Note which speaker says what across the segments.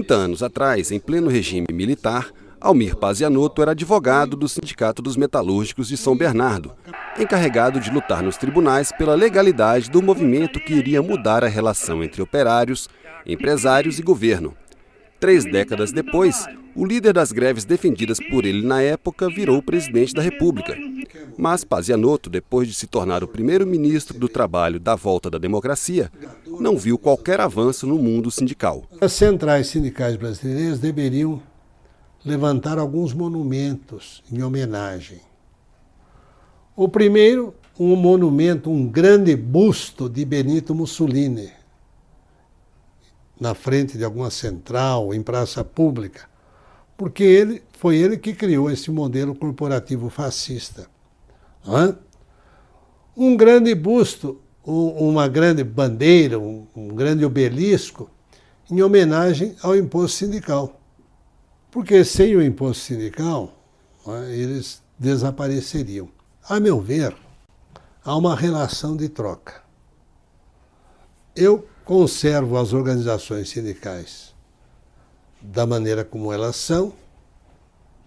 Speaker 1: 30 anos atrás, em pleno regime militar, Almir Pazianotto era advogado do Sindicato dos Metalúrgicos de São Bernardo, encarregado de lutar nos tribunais pela legalidade do movimento que iria mudar a relação entre operários, empresários e governo. 3 décadas depois, o líder das greves defendidas por ele na época virou presidente da República. Mas Pazianotto, depois de se tornar o primeiro-ministro do Trabalho da volta da democracia, não viu qualquer avanço no mundo sindical.
Speaker 2: As centrais sindicais brasileiras deveriam levantar alguns monumentos em homenagem. O primeiro, um monumento, um grande busto de Benito Mussolini, na frente de alguma central, em praça pública, porque foi ele que criou esse modelo corporativo fascista. Um grande busto, uma grande bandeira, um grande obelisco, em homenagem ao imposto sindical. Porque sem o imposto sindical, eles desapareceriam. A meu ver, há uma relação de troca. Eu conservo as organizações sindicais da maneira como elas são,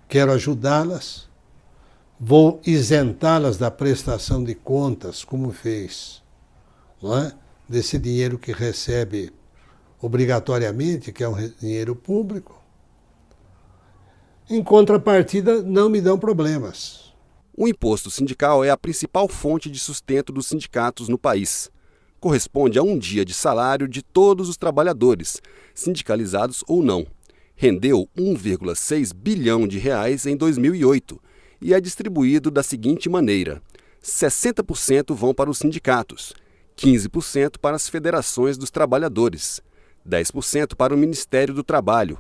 Speaker 2: quero ajudá-las, vou isentá-las da prestação de contas, como fez, desse dinheiro que recebe obrigatoriamente, que é um dinheiro público. Em contrapartida, não me dão problemas.
Speaker 1: O imposto sindical é a principal fonte de sustento dos sindicatos no país. Corresponde a um dia de salário de todos os trabalhadores, sindicalizados ou não. Rendeu 1,6 bilhão de reais em 2008 e é distribuído da seguinte maneira: 60% vão para os sindicatos, 15% para as federações dos trabalhadores, 10% para o Ministério do Trabalho,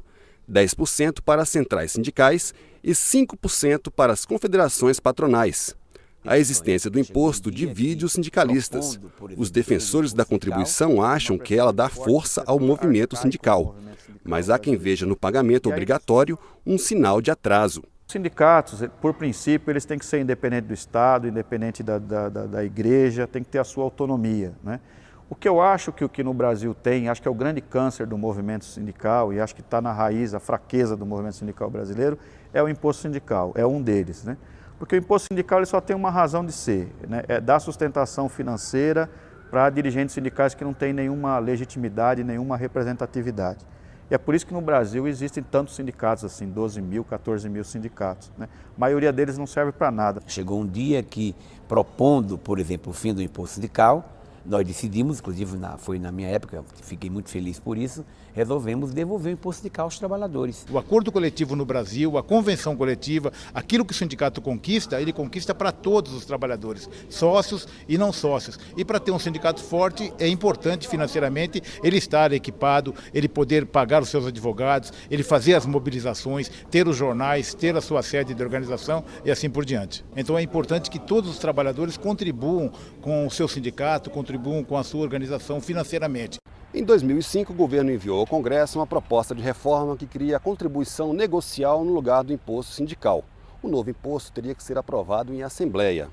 Speaker 1: 10% para as centrais sindicais e 5% para as confederações patronais. A existência do imposto divide os sindicalistas. Os defensores da contribuição acham que ela dá força ao movimento sindical, mas há quem veja no pagamento obrigatório um sinal de atraso.
Speaker 3: Os sindicatos, por princípio, eles têm que ser independentes do Estado, independente da igreja, tem que ter a sua autonomia, né? O que eu acho que o que no Brasil tem, acho que é o grande câncer do movimento sindical, e acho que está na raiz, a fraqueza do movimento sindical brasileiro, é o imposto sindical, é um deles, né? Porque o imposto sindical ele só tem uma razão de ser, né? É dar sustentação financeira para dirigentes sindicais que não têm nenhuma legitimidade, nenhuma representatividade. E é por isso que no Brasil existem tantos sindicatos, assim, 12 mil, 14 mil sindicatos, né? A maioria deles não serve para nada.
Speaker 4: Chegou um dia que, propondo, por exemplo, o fim do imposto sindical, nós decidimos, inclusive foi na minha época, fiquei muito feliz por isso, resolvemos devolver o imposto sindical aos trabalhadores.
Speaker 5: O acordo coletivo no Brasil, a convenção coletiva, aquilo que o sindicato conquista, ele conquista para todos os trabalhadores, sócios e não sócios. E para ter um sindicato forte, é importante financeiramente ele estar equipado, ele poder pagar os seus advogados, ele fazer as mobilizações, ter os jornais, ter a sua sede de organização e assim por diante. Então é importante que todos os trabalhadores contribuam com o seu sindicato, contribuam com a sua organização financeiramente.
Speaker 1: Em 2005, o governo enviou ao Congresso uma proposta de reforma que cria a contribuição negocial no lugar do imposto sindical. O novo imposto teria que ser aprovado em assembleia.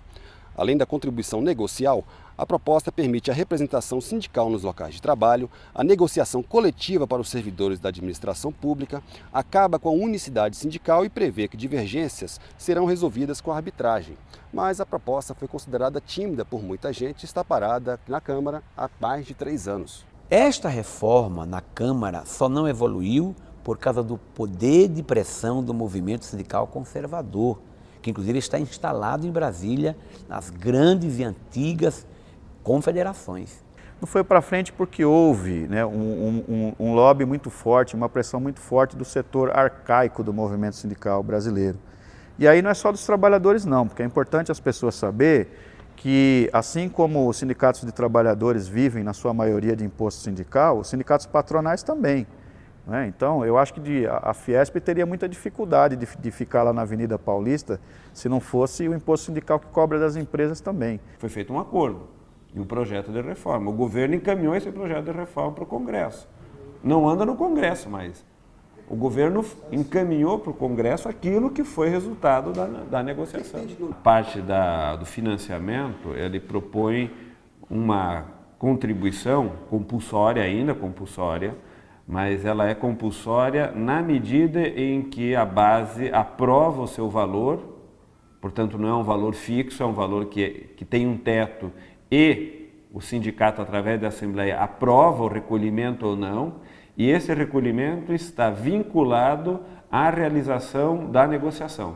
Speaker 1: Além da contribuição negocial, a proposta permite a representação sindical nos locais de trabalho, a negociação coletiva para os servidores da administração pública, acaba com a unicidade sindical e prevê que divergências serão resolvidas com a arbitragem. Mas a proposta foi considerada tímida por muita gente e está parada na Câmara há mais de 3 anos.
Speaker 4: Esta reforma na Câmara só não evoluiu por causa do poder de pressão do movimento sindical conservador, que inclusive está instalado em Brasília, nas grandes e antigas confederações.
Speaker 3: Não foi para frente porque houve, né, um lobby muito forte, uma pressão muito forte do setor arcaico do movimento sindical brasileiro. E aí não é só dos trabalhadores não, porque é importante as pessoas saberem que, assim como os sindicatos de trabalhadores vivem, na sua maioria, de imposto sindical, os sindicatos patronais também, né? Então, eu acho que a Fiesp teria muita dificuldade de ficar lá na Avenida Paulista se não fosse o imposto sindical que cobra das empresas também.
Speaker 6: Foi feito um acordo e um projeto de reforma. O governo encaminhou esse projeto de reforma para o Congresso. Não anda no Congresso, mas o governo encaminhou para o Congresso aquilo que foi resultado da negociação. Parte do financiamento, ele propõe uma contribuição compulsória, ainda compulsória, mas ela é compulsória na medida em que a base aprova o seu valor, portanto não é um valor fixo, é um valor que tem um teto e o sindicato, através da Assembleia, aprova o recolhimento ou não, e esse recolhimento está vinculado à realização da negociação.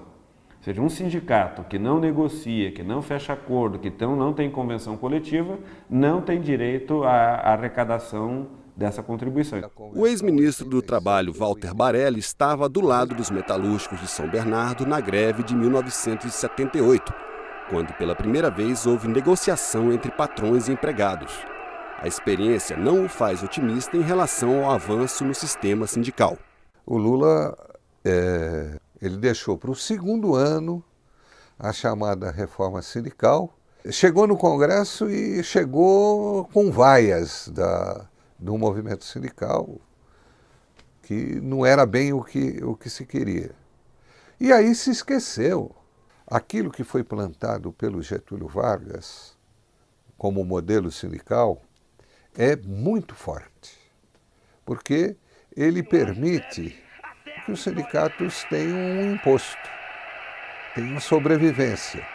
Speaker 6: Ou seja, um sindicato que não negocia, que não fecha acordo, que não tem convenção coletiva, não tem direito à arrecadação dessa contribuição.
Speaker 1: O ex-ministro do Trabalho, Walter Barelli, estava do lado dos metalúrgicos de São Bernardo na greve de 1978, quando pela primeira vez houve negociação entre patrões e empregados. A experiência não o faz otimista em relação ao avanço no sistema sindical.
Speaker 7: O Lula ele deixou para o segundo ano a chamada reforma sindical. Chegou no Congresso e chegou com vaias do movimento sindical, que não era bem o que se queria. E aí se esqueceu. Aquilo que foi plantado pelo Getúlio Vargas como modelo sindical é muito forte, porque ele permite que os sindicatos tenham um imposto, tenham sobrevivência.